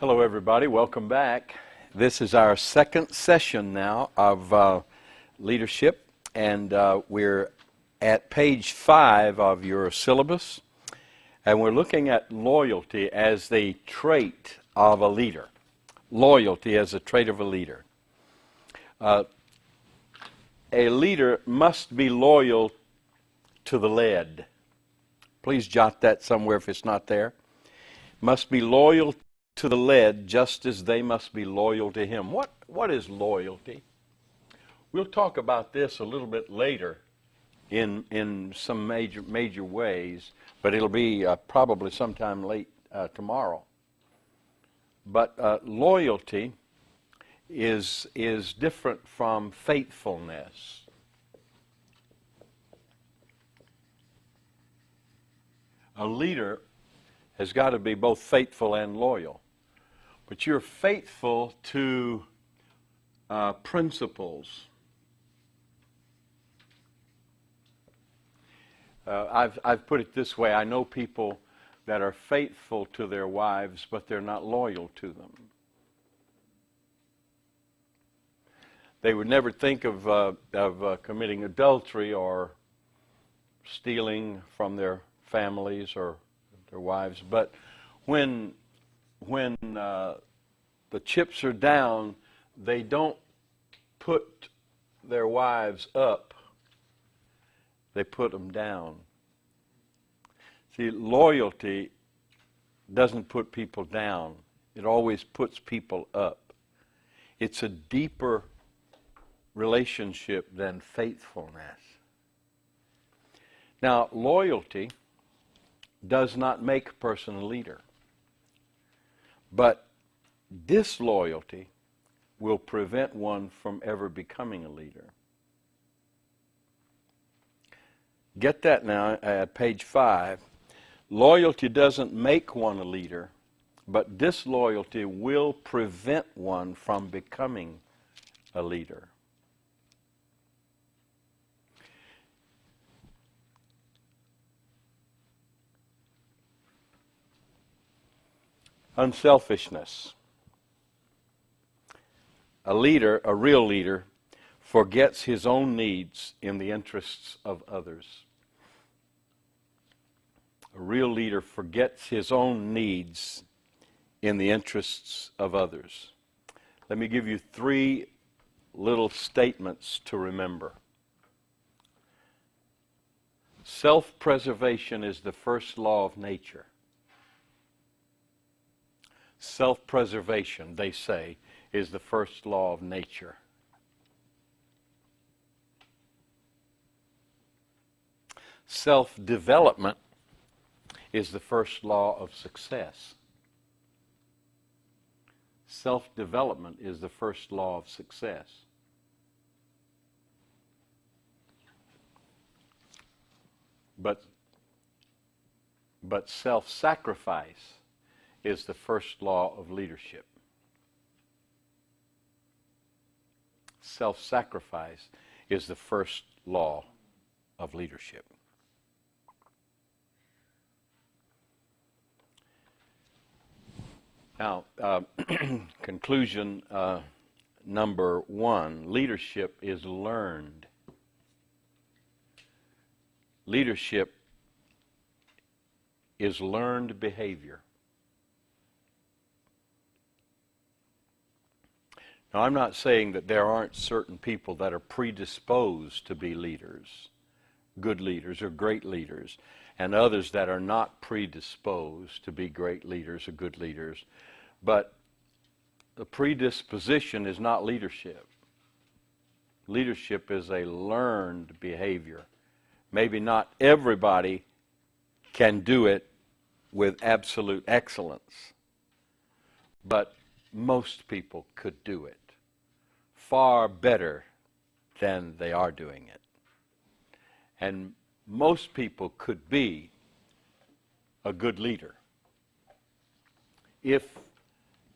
Hello, everybody. Welcome back. This is our second session now of leadership, and we're at page 5 of your syllabus, and we're looking at loyalty as the trait of a leader. Loyalty as a trait of a leader. A leader must be loyal to the led. Please jot that somewhere if it's not there. Must be loyal to the led, just as they must be loyal to him. What is loyalty? We'll talk about this a little bit later in some major ways, but it'll be probably sometime late tomorrow. But loyalty is different from faithfulness. A leader has got to be both faithful and loyal. But you're faithful to principles. I've put it this way. I know people that are faithful to their wives, but they're not loyal to them. They would never think of committing adultery or stealing from their families or their wives, but when the chips are down, they don't put their wives up, they put them down. See, loyalty doesn't put people down. It always puts people up. It's a deeper relationship than faithfulness. Now, loyalty does not make a person a leader. But disloyalty will prevent one from ever becoming a leader. Get that now at page 5. Loyalty doesn't make one a leader, but disloyalty will prevent one from becoming a leader. Unselfishness. A leader, a real leader, forgets his own needs in the interests of others. A real leader forgets his own needs in the interests of others. Let me give you 3 little statements to remember. Self-preservation is the first law of nature. Self-preservation, they say, is the first law of nature. Self-development is the first law of success. Self-development is the first law of success. But self-sacrifice is the first law of leadership. Self-sacrifice is the first law of leadership. Now, conclusion number 1, leadership is learned. Leadership is learned behavior. Now, I'm not saying that there aren't certain people that are predisposed to be leaders, good leaders or great leaders, and others that are not predisposed to be great leaders or good leaders. But the predisposition is not leadership. Leadership is a learned behavior. Maybe not everybody can do it with absolute excellence, but most people could do it far better than they are doing it. And most people could be a good leader if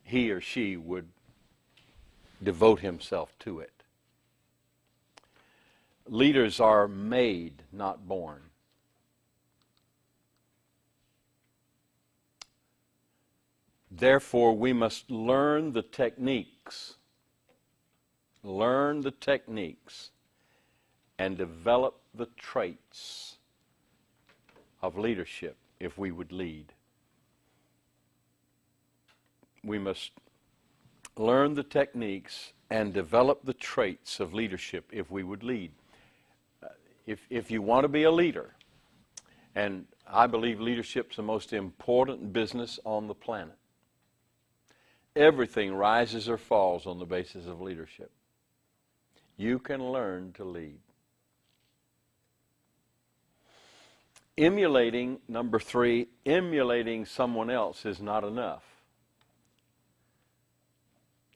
he or she would devote himself to it. Leaders are made, not born. Therefore, we must learn the techniques, and develop the traits of leadership if we would lead. We must learn the techniques and develop the traits of leadership if we would lead. If you want to be a leader, and I believe leadership's the most important business on the planet. Everything rises or falls on the basis of leadership. You can learn to lead. Emulating, number 3, emulating someone else is not enough.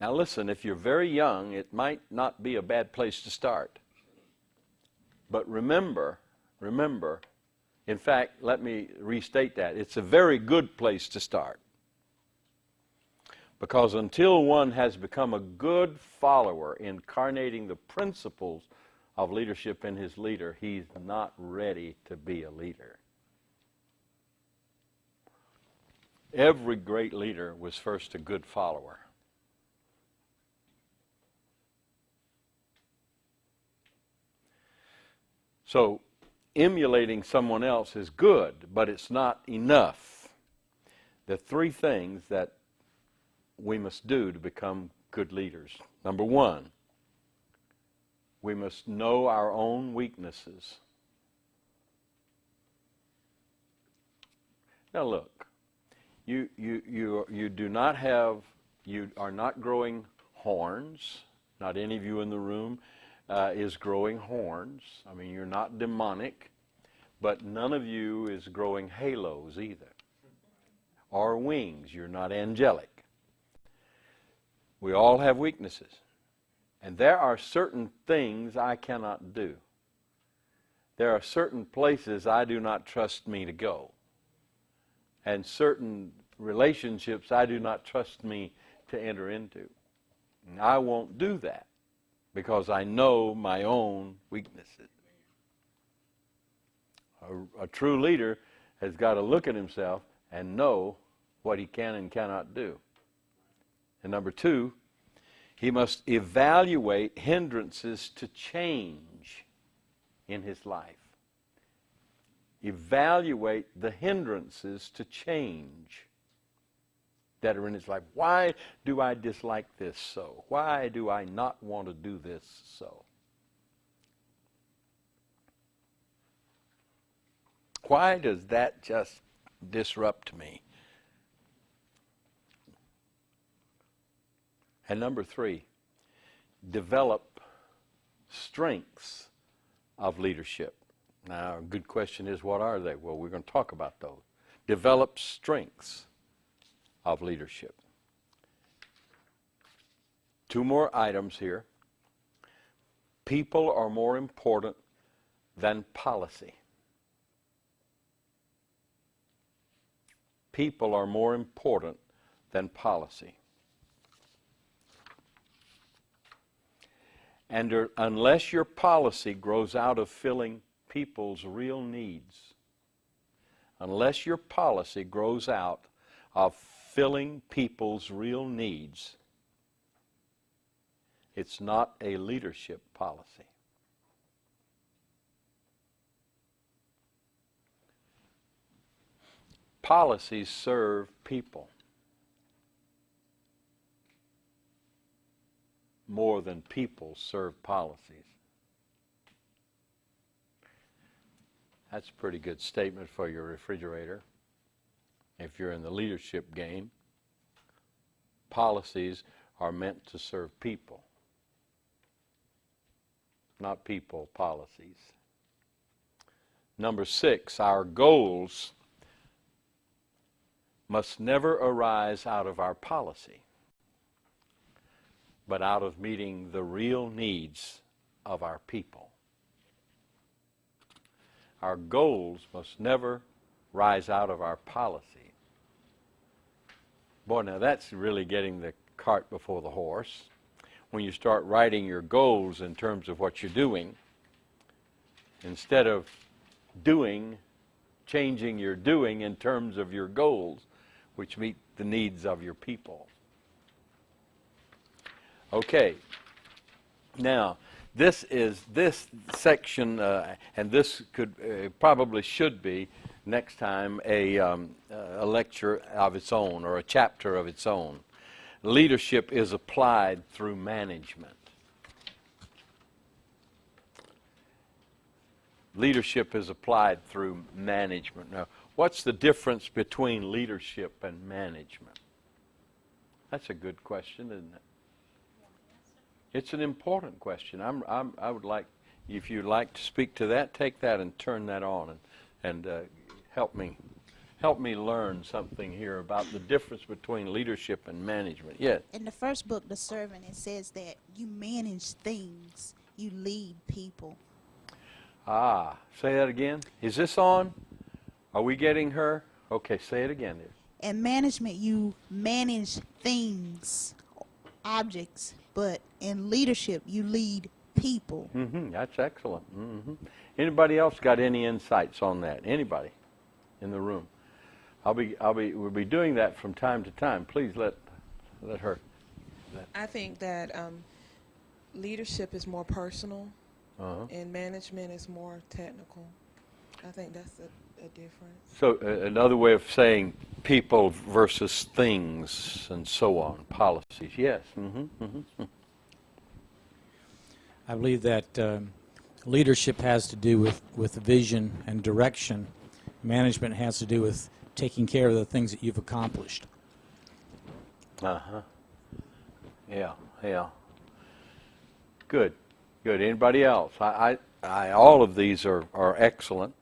Now listen, if you're very young, it might not be a bad place to start. But remember, in fact, let me restate that. It's a very good place to start. Because until one has become a good follower, incarnating the principles of leadership in his leader, he's not ready to be a leader. Every great leader was first a good follower. So, emulating someone else is good, but it's not enough. The 3 things that we must do to become good leaders. Number 1, we must know our own weaknesses. Now look, you are not growing horns. Not any of you in the room is growing horns. I mean, you're not demonic, but none of you is growing halos either, or wings. You're not angelic. We all have weaknesses. And there are certain things I cannot do. There are certain places I do not trust me to go. And certain relationships I do not trust me to enter into. And I won't do that because I know my own weaknesses. A true leader has got to look at himself and know what he can and cannot do. And number 2, he must evaluate hindrances to change in his life. Evaluate the hindrances to change that are in his life. Why do I dislike this so? Why do I not want to do this so? Why does that just disrupt me? And number 3, develop strengths of leadership. Now, a good question is, what are they? Well, we're going to talk about those. Develop strengths of leadership. 2 more items here. People are more important than policy. People are more important than policy. And unless your policy grows out of filling people's real needs, unless your policy grows out of filling people's real needs, it's not a leadership policy. Policies serve people more than people serve policies. That's a pretty good statement for your refrigerator. If you're in the leadership game, policies are meant to serve people, not people policies. Number 6, our goals must never arise out of our policy, but out of meeting the real needs of our people. Our goals must never rise out of our policy. Boy, now that's really getting the cart before the horse. When you start writing your goals in terms of what you're doing, instead of changing your doing in terms of your goals, which the needs of your people. Okay. Now, this section, and this could probably should be next time a lecture of its own or a chapter of its own. Leadership is applied through management. Leadership is applied through management. Now, what's the difference between leadership and management? That's a good question, isn't it? It's an important question. I would like, if you'd like to speak to that, take that and turn that on and help me learn something here about the difference between leadership and management. Yes. In the first book, The Servant, it says that you manage things, you lead people. Ah, say that again. Is this on? Are we getting her? Okay, say it again. In management, you manage things, objects, but in leadership, you lead people. That's excellent. Anybody else got any insights on that? Anybody in the room? We'll be doing that from time to time. Please let her. I think that leadership is more personal, and management is more technical. I think that's a difference. So another way of saying people versus things and so on, policies. Yes. I believe that leadership has to do with vision and direction. Management has to do with taking care of the things that you've accomplished. Yeah. Good. Anybody else? All of these are excellent.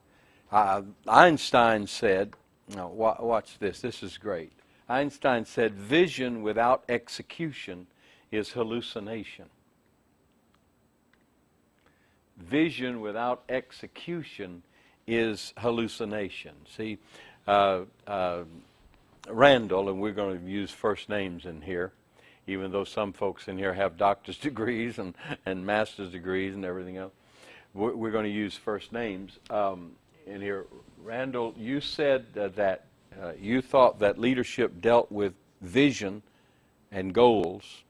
Einstein said, now watch this. This is great. Einstein said, vision without execution is hallucination. Vision without execution is hallucination. See, Randall, and we're going to use first names in here, even though some folks in here have doctor's degrees and master's degrees and everything else. We're going to use first names in here. Randall, you said that you thought that leadership dealt with vision and goals,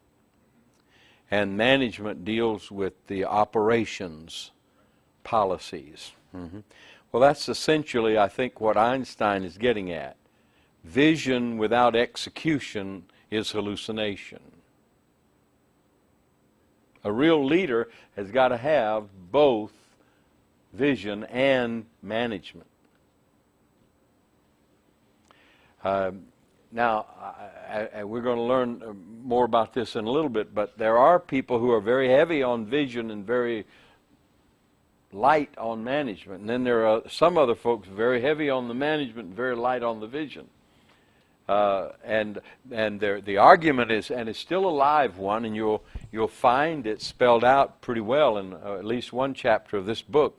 and management deals with the operations, policies. Well, that's essentially, I think, what Einstein is getting at. Vision without execution is hallucination. A real leader has got to have both vision and management. Now, we're going to learn more about this in a little bit, but there are people who are very heavy on vision and very light on management. And then there are some other folks very heavy on the management and very light on the vision. And the argument is, and it's still a live one, and you'll find it spelled out pretty well in at least one chapter of this book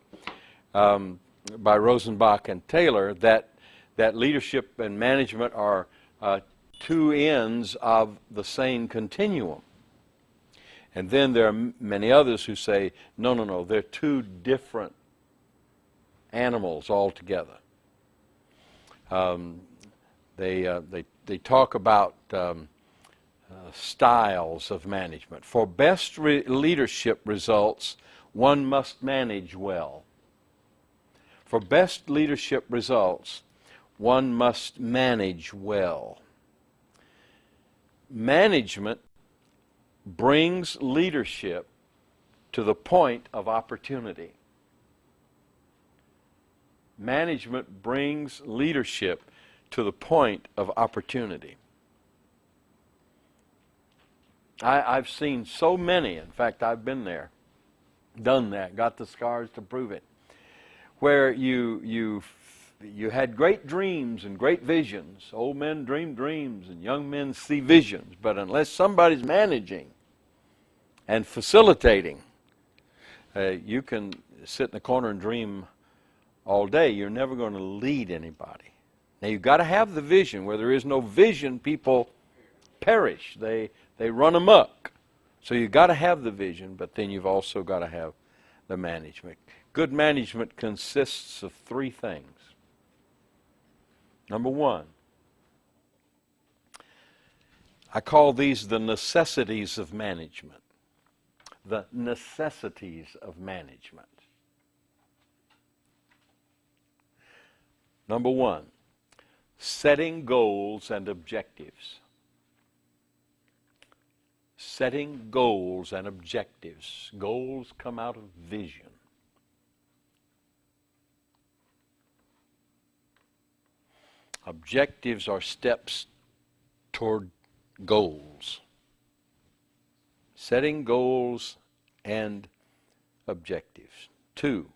by Rosenbach and Taylor, that leadership and management are two ends of the same continuum. And then there are many others who say, no, they're two different animals altogether. They talk about styles of management. For best leadership results, one must manage well. For best leadership results, one must manage well. Management brings leadership to the point of opportunity. Management brings leadership to the point of opportunity. I've seen so many, in fact, I've been there, done that, got the scars to prove it, where you had great dreams and great visions. Old men dream dreams and young men see visions, but unless somebody's managing and facilitating, you can sit in the corner and dream all day. You're never going to lead anybody. Now, you've got to have the vision. Where there is no vision, people perish. They run amok. So you've got to have the vision, but then you've also got to have the management. Good management consists of three things. Number one, I call these the necessities of management. The necessities of management. Number one, setting goals and objectives. Setting goals and objectives. Goals come out of vision. Objectives are steps toward goals. Setting goals and objectives. 2,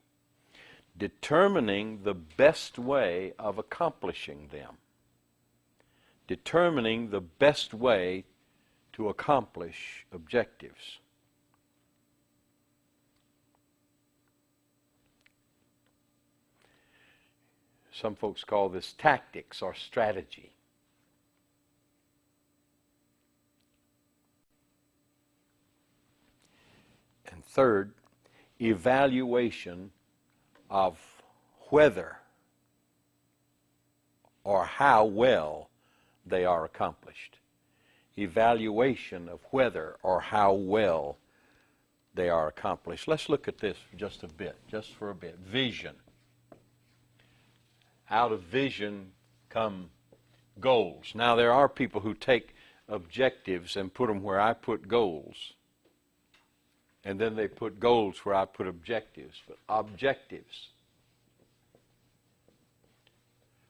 determining the best way of accomplishing them. Determining the best way to accomplish objectives. Some folks call this tactics or strategy. And third, evaluation of whether or how well they are accomplished. Evaluation of whether or how well they are accomplished. Let's look at this for just for a bit. Vision. Out of vision come goals. Now, there are people who take objectives and put them where I put goals. And then they put goals where I put objectives. But objectives.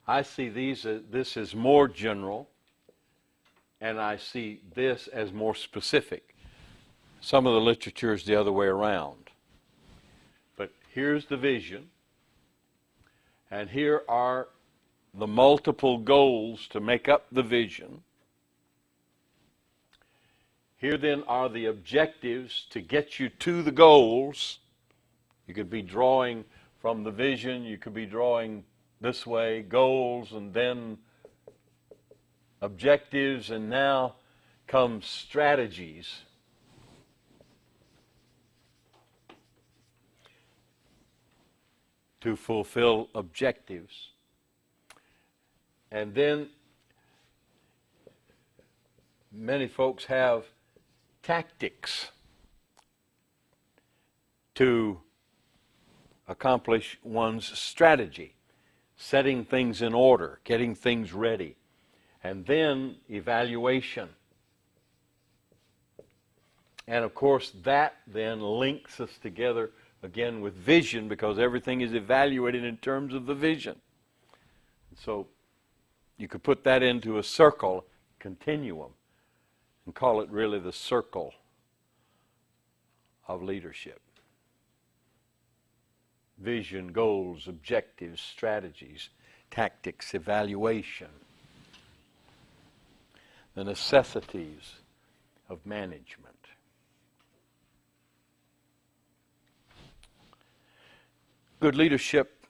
I see this as more general, and I see this as more specific. Some of the literature is the other way around. But here's the vision. And here are the multiple goals to make up the vision. Here then are the objectives to get you to the goals. You could be drawing from the vision, you could be drawing this way, goals, and then objectives, and now come strategies. To fulfill objectives. And then many folks have tactics to accomplish one's strategy, setting things in order, getting things ready, and then evaluation. And of course that then links us together again with vision, because everything is evaluated in terms of the vision. So you could put that into a circle, continuum, and call it really the circle of leadership. Vision, goals, objectives, strategies, tactics, evaluation. The necessities of management. Good leadership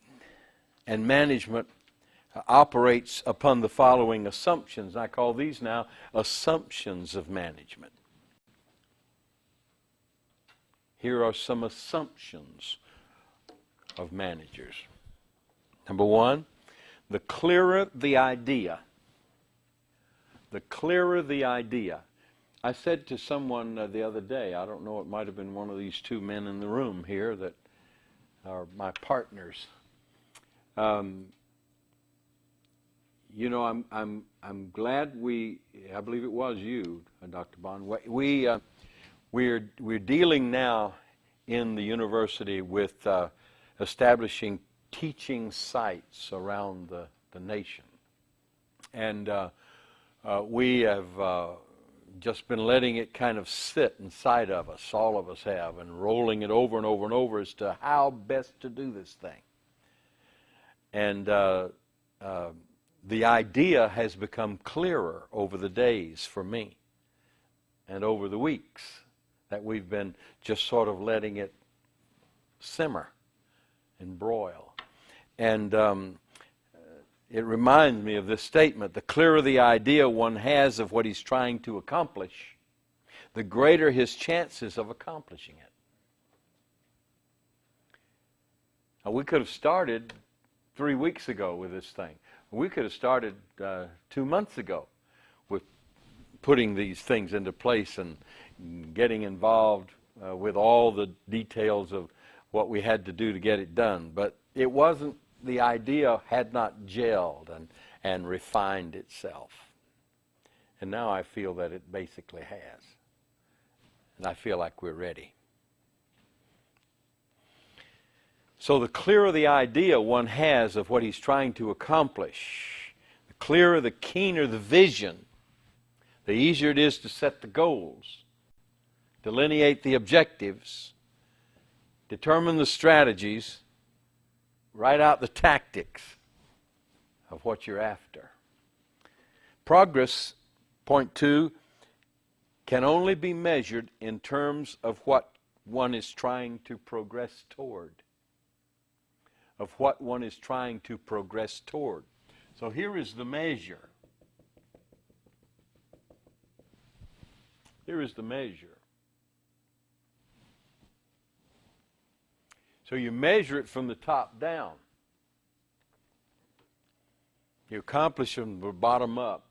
and management operates upon the following assumptions. I call these now assumptions of management. Here are some assumptions of managers. Number one, the clearer the idea. The clearer the idea. I said to someone the other day, I don't know, it might have been one of these two men in the room here that are my partners. You know, I'm glad I believe it was you, Dr. Bond. We're dealing now in the university with establishing teaching sites around the nation, and we have just been letting it kind of sit inside of us, all of us have, and rolling it over and over and over as to how best to do this thing. And the idea has become clearer over the days for me and over the weeks that we've been just sort of letting it simmer and broil. And it reminds me of this statement: the clearer the idea one has of what he's trying to accomplish, the greater his chances of accomplishing it. Now, we could have started 3 weeks ago with this thing. We could have started 2 months ago with putting these things into place and getting involved with all the details of what we had to do to get it done. But it wasn't, the idea had not gelled and refined itself. And now I feel that it basically has. And I feel like we're ready. So the clearer the idea one has of what he's trying to accomplish, the clearer, the keener the vision, the easier it is to set the goals, delineate the objectives, determine the strategies, write out the tactics of what you're after. Progress, point 2, can only be measured in terms of what one is trying to progress toward. Of what one is trying to progress toward. So here is the measure. Here is the measure. So you measure it from the top down. You accomplish it from the bottom up.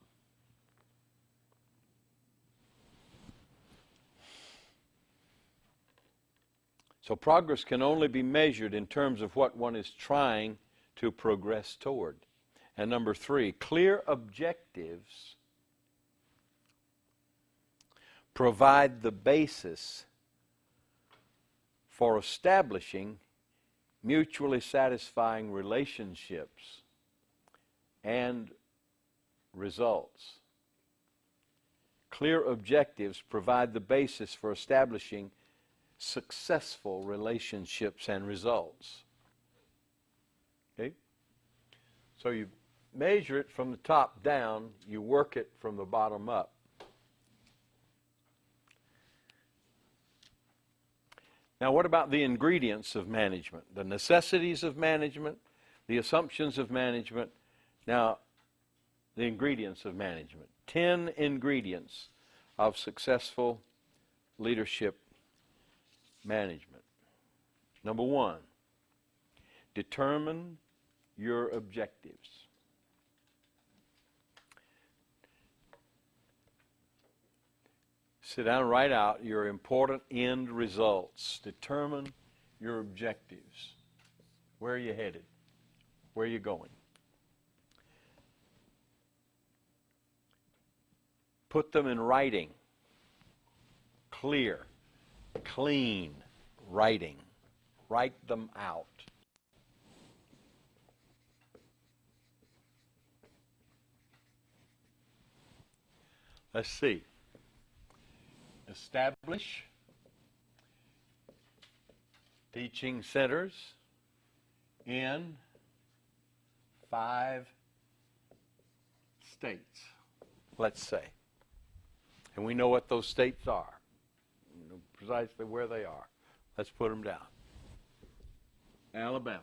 So progress can only be measured in terms of what one is trying to progress toward. And number 3, clear objectives provide the basis for establishing mutually satisfying relationships and results. Clear objectives provide the basis for establishing successful relationships and results. Okay? So you measure it from the top down, you work it from the bottom up. Now, what about the ingredients of management? The necessities of management, the assumptions of management. Now, the ingredients of management. 10 ingredients of successful leadership management. Number 1, determine your objectives. Sit down and write out your important end results. Determine your objectives. Where are you headed? Where are you going? Put them in writing. Clear, clean writing. Write them out. Let's see. Establish teaching centers in 5 states, let's say. And we know what those states are. We know precisely where they are. Let's put them down. Alabama,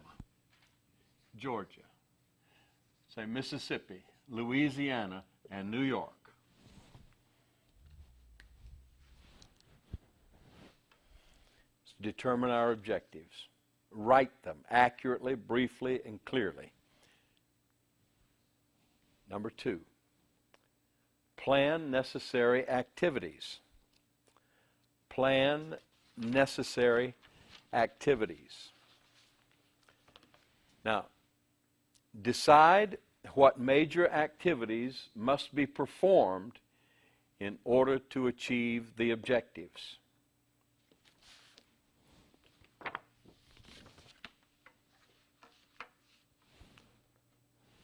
Georgia, say Mississippi, Louisiana, and New York. Determine our objectives. Write them accurately, briefly, and clearly. Number 2, plan necessary activities. Plan necessary activities. Now, decide what major activities must be performed in order to achieve the objectives.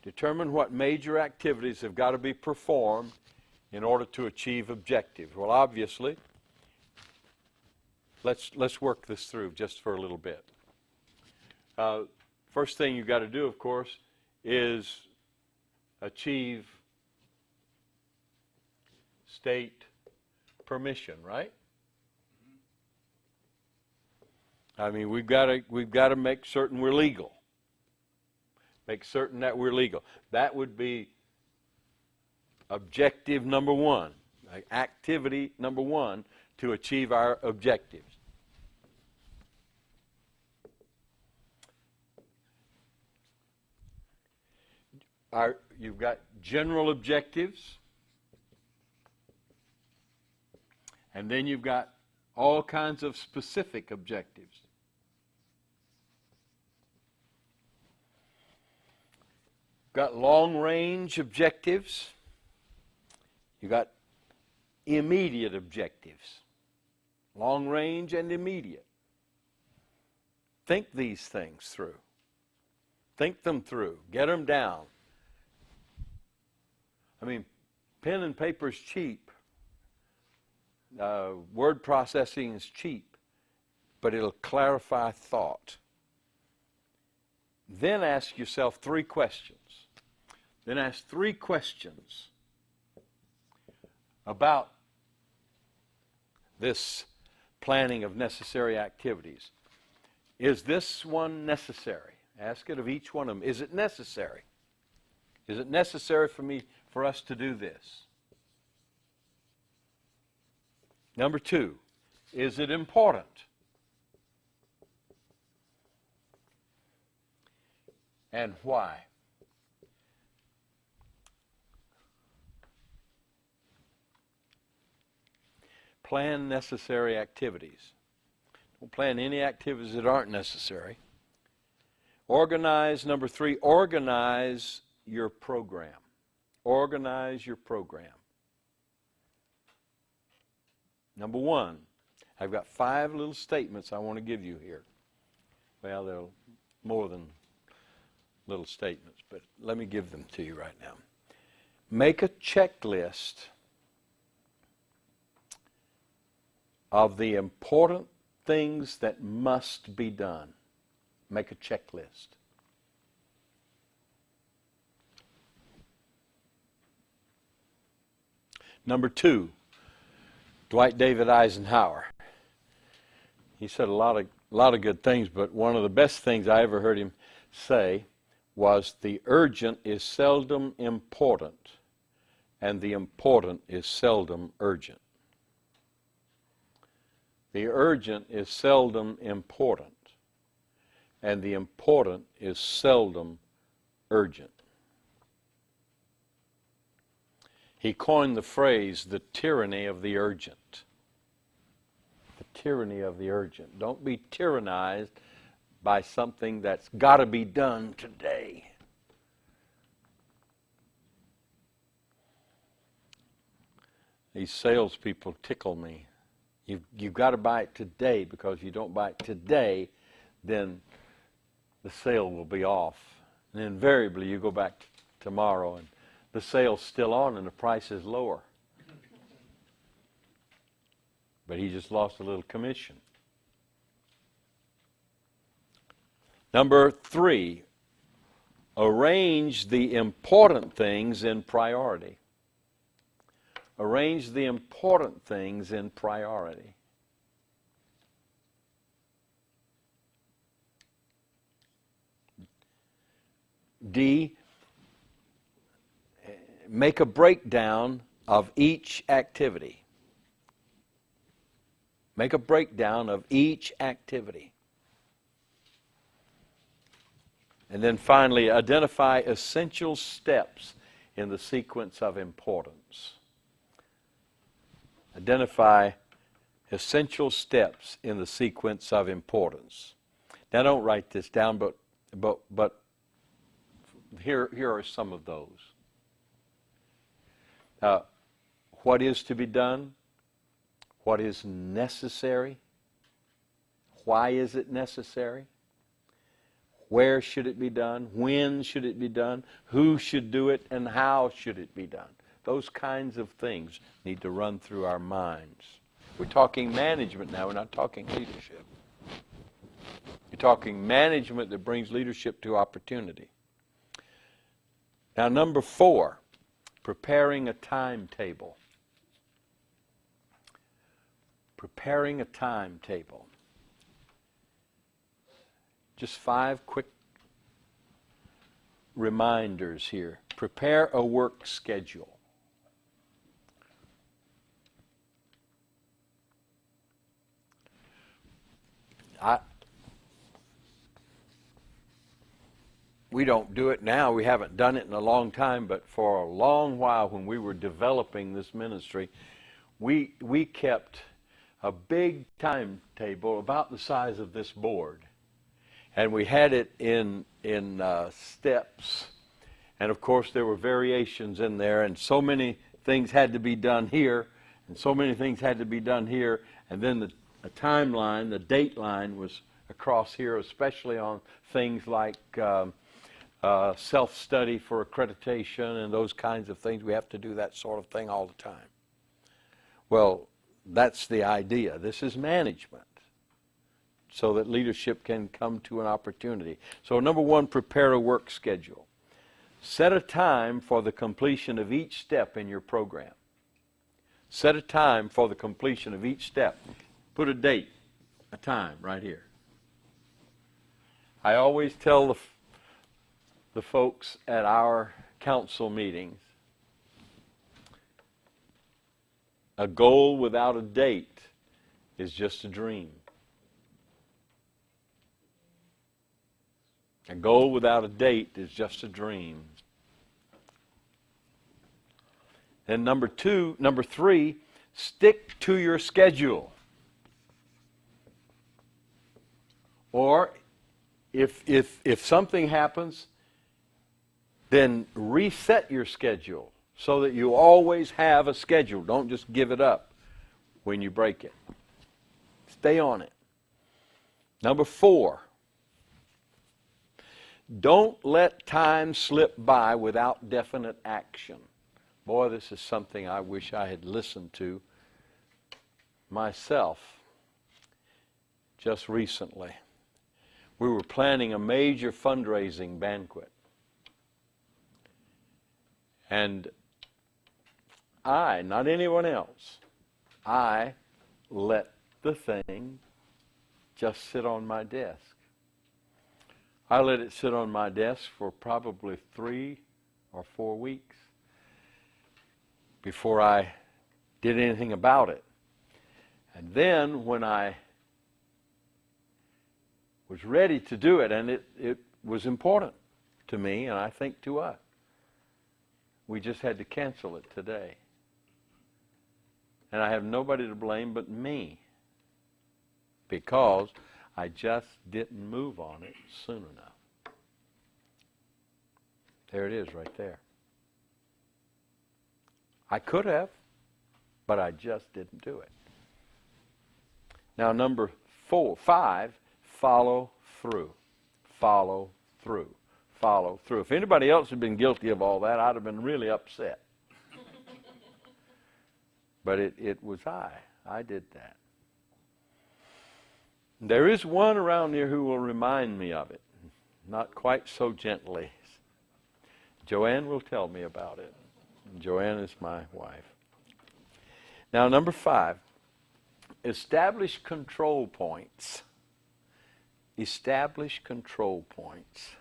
Determine what major activities have got to be performed in order to achieve objectives. Well, obviously, let's work this through just for a little bit. First thing you've got to do, of course, is achieve state permission, right? I mean, we've got to make certain we're legal. Make certain that we're legal. That would be objective number 1, activity number 1 to achieve our objectives. You've got general objectives, And then you've got all kinds of specific objectives. Got long-range objectives. You got immediate objectives. Long-range and immediate. Think these things through. Think them through. Get them down. I mean, pen and paper is cheap. Word processing is cheap, but it'll clarify thought. Then ask yourself 3 questions. Then ask 3 questions about this planning of necessary activities. Is this one necessary? Ask it of each one of them. Is it necessary? Is it necessary for us to do this? Number 2, is it important? And why? Plan necessary activities. Don't plan any activities that aren't necessary. Organize, number 3, organize your program. Organize your program. Number 1, I've got 5 little statements I want to give you here. Well, they're more than little statements, but let me give them to you right now. Make a checklist of the important things that must be done. Make a checklist. Number 2, Dwight David Eisenhower. He said a lot of good things, but one of the best things I ever heard him say was, the urgent is seldom important, and the important is seldom urgent. The urgent is seldom important, and the important is seldom urgent. He coined the phrase, the tyranny of the urgent. The tyranny of the urgent. Don't be tyrannized by something that's got to be done today. These salespeople tickle me. You've got to buy it today, because if you don't buy it today, then the sale will be off. And invariably you go back tomorrow and the sale's still on and the price is lower. But he just lost a little commission. Number 3, arrange the important things in priority. Arrange the important things in priority. D, make a breakdown of each activity. Make a breakdown of each activity. And then finally, identify essential steps in the sequence of importance. Identify essential steps in the sequence of importance. Now, don't write this down, but here are some of those. What is to be done? What is necessary? Why is it necessary? Where should it be done? When should it be done? Who should do it? And how should it be done? Those kinds of things need to run through our minds. We're talking management now. We're not talking leadership. You're talking management that brings leadership to opportunity. Now, number 4, preparing a timetable. Preparing a timetable. Just 5 quick reminders here. Prepare a work schedule. We don't do it now. We haven't done it in a long time, but for a long while when we were developing this ministry, we kept a big timetable about the size of this board, and we had it in steps, and of course there were variations in there, and so many things had to be done here, and so many things had to be done here, and then the timeline, the date line was across here, especially on things like self-study for accreditation and those kinds of things. We have to do that sort of thing all the time. Well, that's the idea. This is management, so that leadership can come to an opportunity. So number one, prepare a work schedule. Set a time for the completion of each step in your program. Set a time for the completion of each step. Put a date, a time right here. I always tell the folks at our council meetings, a goal without a date is just a dream. A goal without a date is just a dream. And number three, stick to your schedule. Or if something happens, then reset your schedule so that you always have a schedule. Don't just give it up when you break it. Stay on it. Number 4, don't let time slip by without definite action. Boy, this is something I wish I had listened to myself just recently. We were planning a major fundraising banquet. And I, not anyone else, I let the thing just sit on my desk. I let it sit on my desk for probably 3 or 4 weeks before I did anything about it. And then when I was ready to do it, and it was important to me, and I think to us, we just had to cancel it today. And I have nobody to blame but me, because I just didn't move on it soon enough. There it is right there. I could have, but I just didn't do it. Now, number 5, follow through. Follow through. Follow through. If anybody else had been guilty of all that, I'd have been really upset. But it was I. I did that. There is one around here who will remind me of it, not quite so gently. Joanne will tell me about it. Joanne is my wife. Now, number 5, establish control points. Establish control points.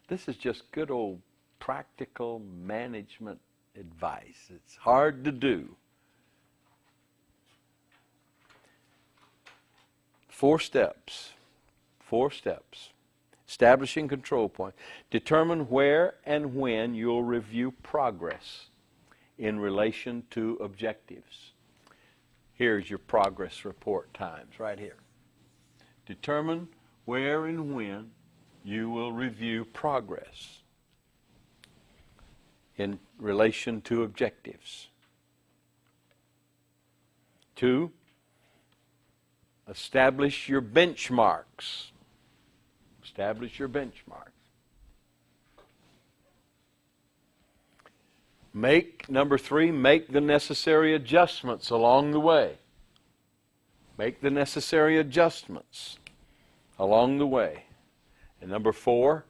This is just good old practical management advice. It's hard to do. 4 steps. 4 steps. Establishing control point. Determine where and when you'll review progress in relation to objectives. Here's your progress report times right here. Determine where and when you will review progress in relation to objectives. 2, establish your benchmarks. Establish your benchmarks. Number 3, make the necessary adjustments along the way. Make the necessary adjustments along the way. And number 4,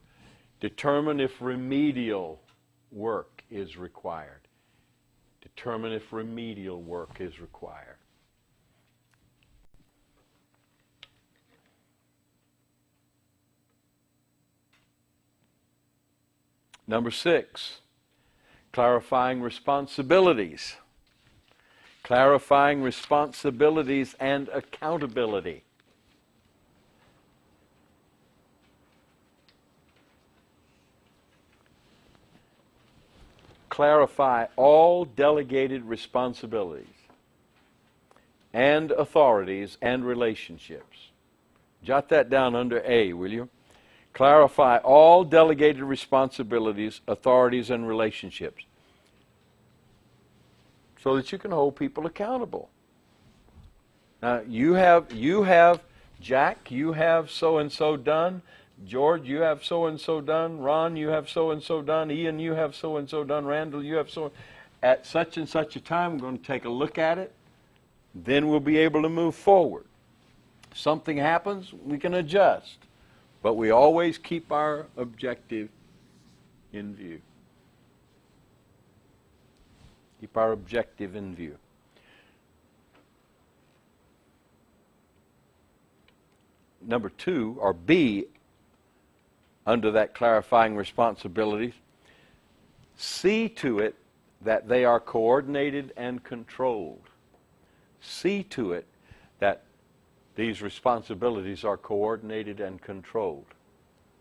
determine if remedial work is required. Determine if remedial work is required. Number 6, clarifying responsibilities. Clarifying responsibilities and accountability. clarify all delegated responsibilities and authorities and relationships. Jot that down under A, will you? Clarify all delegated responsibilities, authorities, and relationships, so that you can hold people accountable. Now, you have Jack, you have so-and-so done. George, you have so-and-so done. Ron, you have so-and-so done. Ian, you have so-and-so done. Randall, you have so. At such and such a time, we're going to take a look at it. Then we'll be able to move forward. Something happens, we can adjust. But we always keep our objective in view. Keep our objective in view. Number 2, or B, under that clarifying responsibilities, see to it that they are coordinated and controlled. See to it that these responsibilities are coordinated and controlled.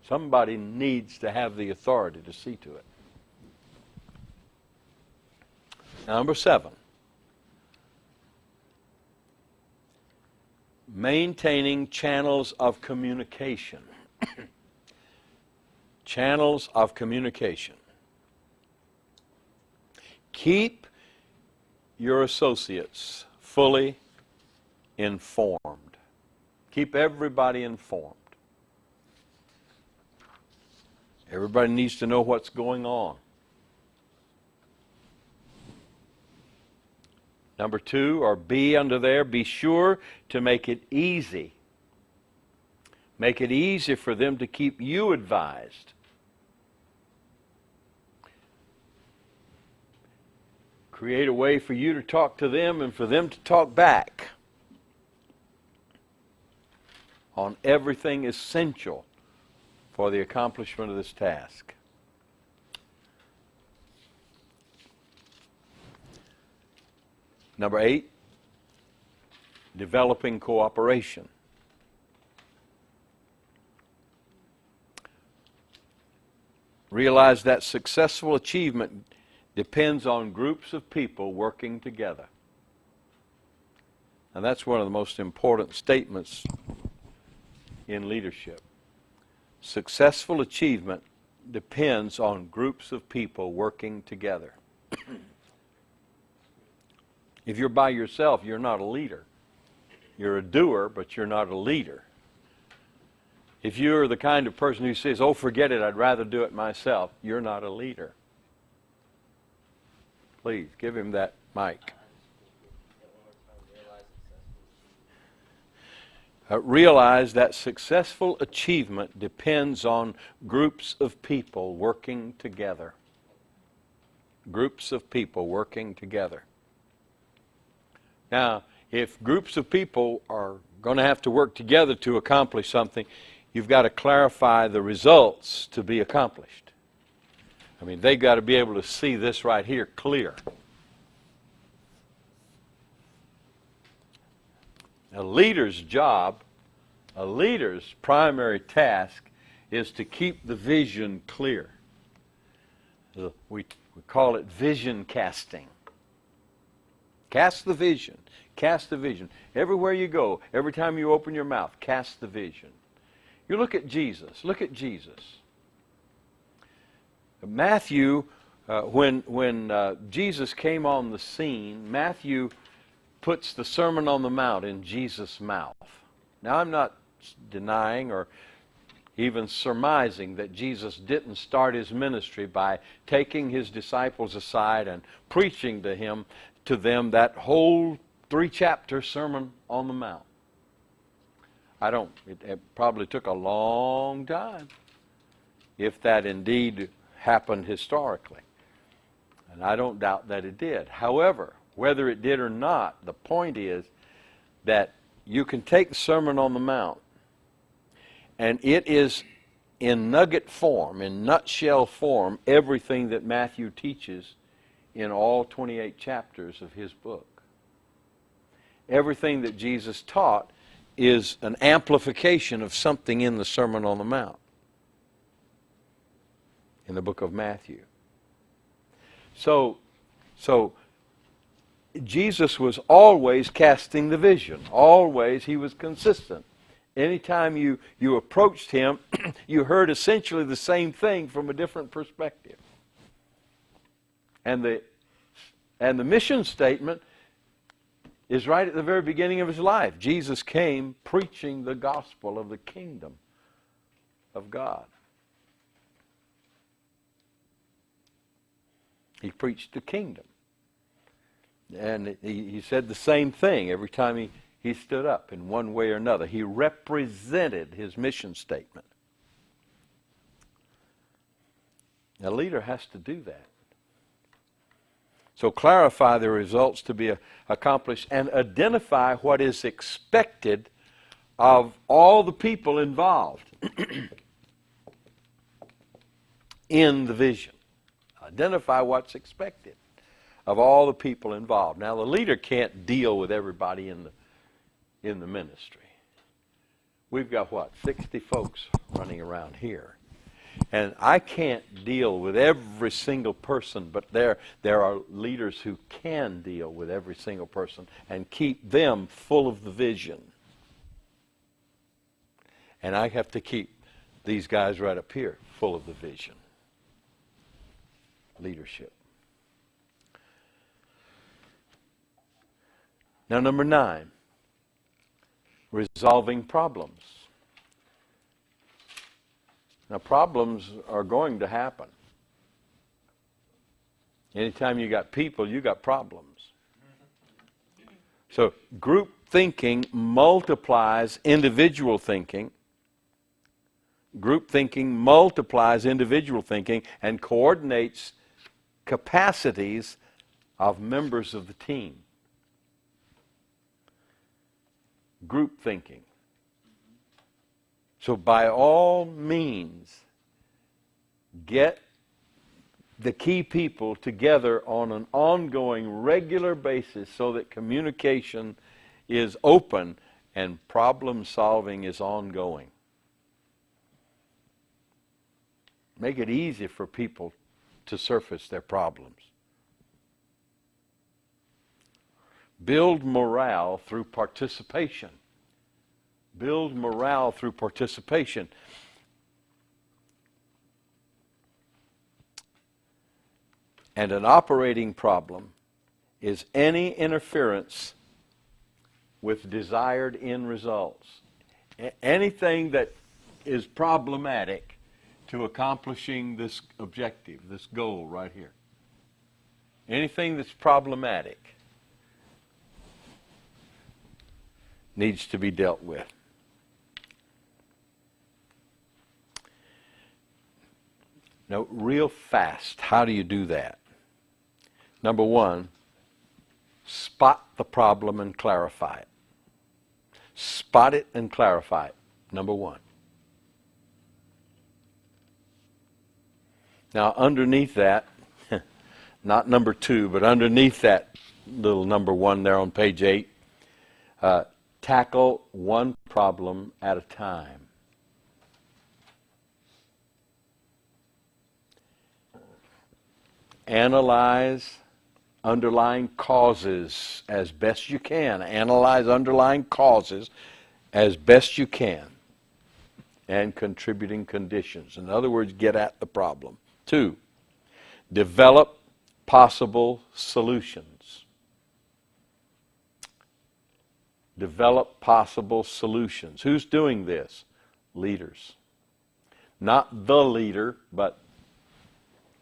Somebody needs to have the authority to see to it. Number 7, maintaining channels of communication. Channels of communication. Keep your associates fully informed. Keep everybody informed. Everybody needs to know what's going on. Number 2, or B under there, be sure to make it easy. Make it easy for them to keep you advised. Create a way for you to talk to them and for them to talk back on everything essential for the accomplishment of this task. Number 8, developing cooperation. Realize that successful achievement depends on groups of people working together. And that's one of the most important statements in leadership. Successful achievement depends on groups of people working together. If you're by yourself, you're not a leader. You're a doer, but you're not a leader. If you're the kind of person who says, oh, forget it, I'd rather do it myself, you're not a leader. Please, give him that mic. Realize that successful achievement depends on groups of people working together. Groups of people working together. Now, if groups of people are going to have to work together to accomplish something, you've got to clarify the results to be accomplished. I mean, they've got to be able to see this right here clear. A leader's job, a leader's primary task is to keep the vision clear. We call it vision casting. Cast the vision. Cast the vision. Everywhere you go, every time you open your mouth, cast the vision. You look at Jesus. Look at Jesus. Matthew, when Jesus came on the scene, Matthew puts the Sermon on the Mount in Jesus' mouth. Now, I'm not denying or even surmising that Jesus didn't start his ministry by taking his disciples aside and preaching to them that whole 3-chapter Sermon on the Mount. It probably took a long time, if that indeed happened historically. And I don't doubt that it did. However, whether it did or not, the point is that you can take the Sermon on the Mount, and it is in nugget form, in nutshell form, everything that Matthew teaches in all 28 chapters of his book. Everything that Jesus taught is an amplification of something in the Sermon on the Mount in the book of Matthew. So Jesus was always casting the vision. Always he was consistent. Anytime you approached him, you heard essentially the same thing from a different perspective. And the mission statement is right at the very beginning of his life. Jesus came preaching the gospel of the kingdom of God. He preached the kingdom. And he said the same thing every time he stood up in one way or another. He represented his mission statement. A leader has to do that. So clarify the results to be accomplished and identify what is expected of all the people involved in the vision. Identify what's expected of all the people involved. Now, the leader can't deal with everybody in the ministry. We've got, 60 folks running around here. And I can't deal with every single person, but there are leaders who can deal with every single person and keep them full of the vision. And I have to keep these guys right up here full of the vision. Leadership. Now, number 9, resolving problems. Now, problems are going to happen. Anytime you got people, you got problems. So, group thinking multiplies individual thinking. Group thinking multiplies individual thinking and coordinates capacities of members of the team. Group thinking. So by all means, get the key people together on an ongoing, regular basis so that communication is open and problem solving is ongoing. Make it easy for people to surface their problems. Build morale through participation. Build morale through participation. And an operating problem is any interference with desired end results. Anything that is problematic to accomplishing this objective, this goal right here. Anything that's problematic needs to be dealt with. Now, real fast, how do you do that? Number 1, spot the problem and clarify it. Spot it and clarify it. Number 1. Now, underneath that, not number 2, but underneath that little number 1 there on page 8, tackle one problem at a time. Analyze underlying causes as best you can. Analyze underlying causes as best you can. And contributing conditions. In other words, get at the problem. 2, develop possible solutions. Develop possible solutions. Who's doing this? Leaders. Not the leader, but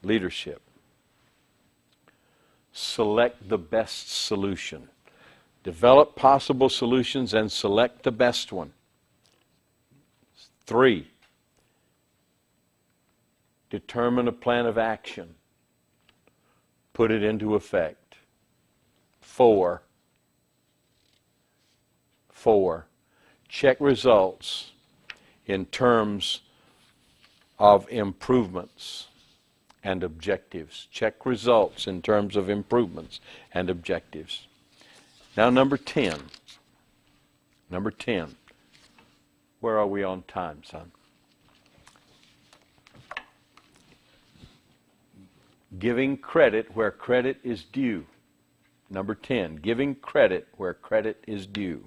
leadership. Select the best solution. Develop possible solutions and select the best one. 3, determine a plan of action. Put it into effect. 4, check results in terms of improvements and objectives. Check results in terms of improvements and objectives. Now, number 10. Number 10. Where are we on time, son? Giving credit where credit is due. Number 10, giving credit where credit is due.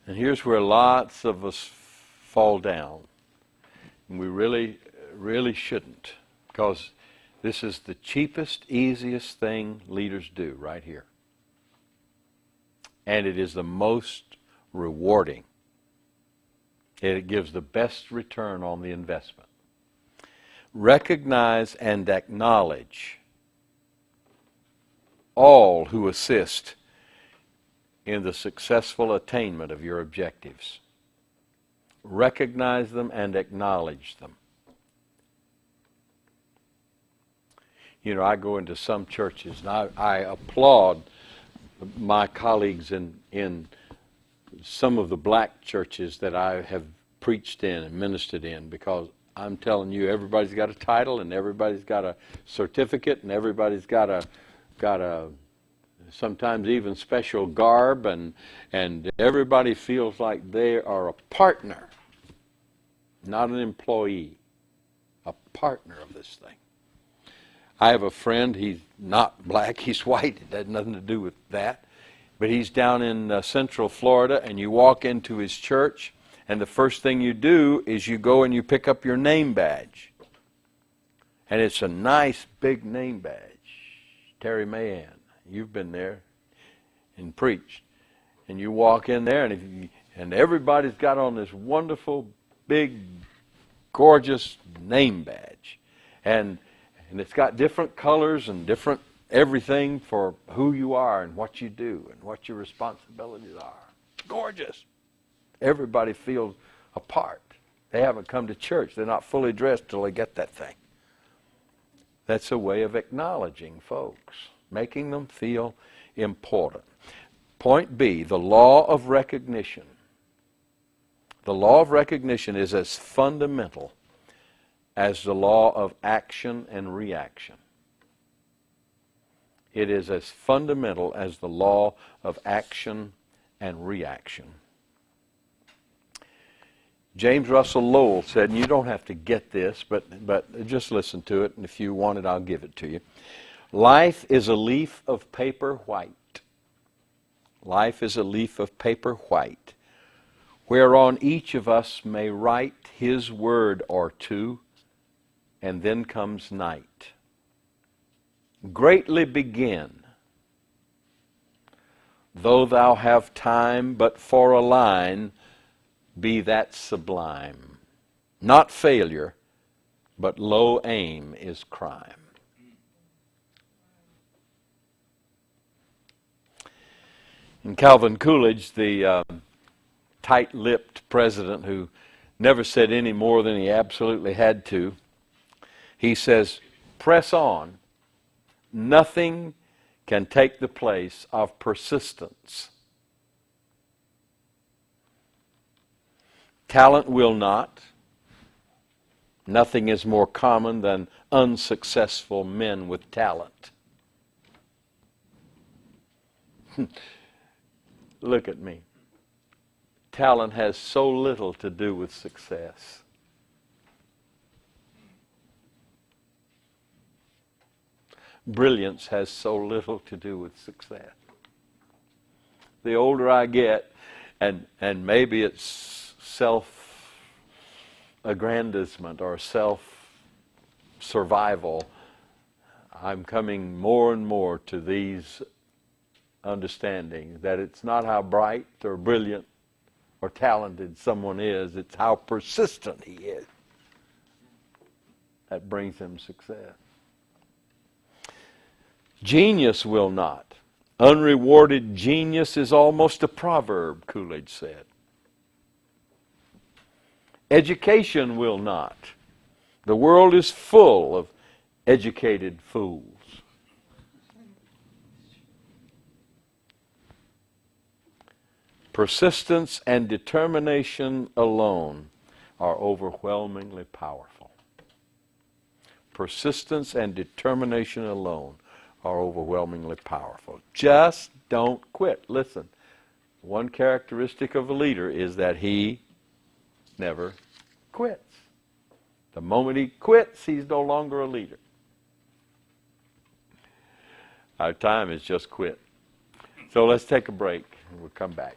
And here's where lots of us fall down. And we really shouldn't, because this is the cheapest, easiest thing leaders do right here. And it is the most rewarding. It gives the best return on the investment. Recognize and acknowledge all who assist in the successful attainment of your objectives. Recognize them and acknowledge them. You know, I go into some churches, and I applaud my colleagues in some of the black churches that I have preached in and ministered in, because I'm telling you, everybody's got a title, and everybody's got a certificate, and everybody's got a sometimes even special garb, and everybody feels like they are a partner, not an employee, a partner of this thing. I have a friend, he's not black, he's white, it has nothing to do with that, but he's down in Central Florida, and you walk into his church, and the first thing you do is you go and you pick up your name badge. And it's a nice big name badge. Terry Mahan, you've been there and preached. And you walk in there, and everybody's got on this wonderful, big, gorgeous name badge. And it's got different colors and different everything for who you are and what you do and what your responsibilities are. Gorgeous. Everybody feels a part. They haven't come to church. They're not fully dressed till they get that thing. That's a way of acknowledging folks, making them feel important. Point B, the law of recognition. The law of recognition is as fundamental as the law of action and reaction. It is as fundamental as the law of action and reaction. James Russell Lowell said, and you don't have to get this, but just listen to it, and if you want it, I'll give it to you. Life is a leaf of paper white. Life is a leaf of paper white, whereon each of us may write his word or two, and then comes night. Greatly begin, though thou have time but for a line, be that sublime. Not failure, but low aim is crime. And Calvin Coolidge, the tight-lipped president who never said any more than he absolutely had to, he says, press on. Nothing can take the place of persistence. Talent will not. Nothing is more common than unsuccessful men with talent. Look at me. Talent has so little to do with success. Brilliance has so little to do with success. The older I get, and maybe it's self-aggrandizement or self-survival, I'm coming more and more to these understandings that it's not how bright or brilliant or talented someone is, it's how persistent he is that brings him success. Genius will not. Unrewarded genius is almost a proverb, Coolidge said. Education will not. The world is full of educated fools. Persistence and determination alone are overwhelmingly powerful. Persistence and determination alone are overwhelmingly powerful. Just don't quit. Listen, one characteristic of a leader is that he never quits. The moment he quits, he's no longer a leader. Our time has just quit. So let's take a break and we'll come back.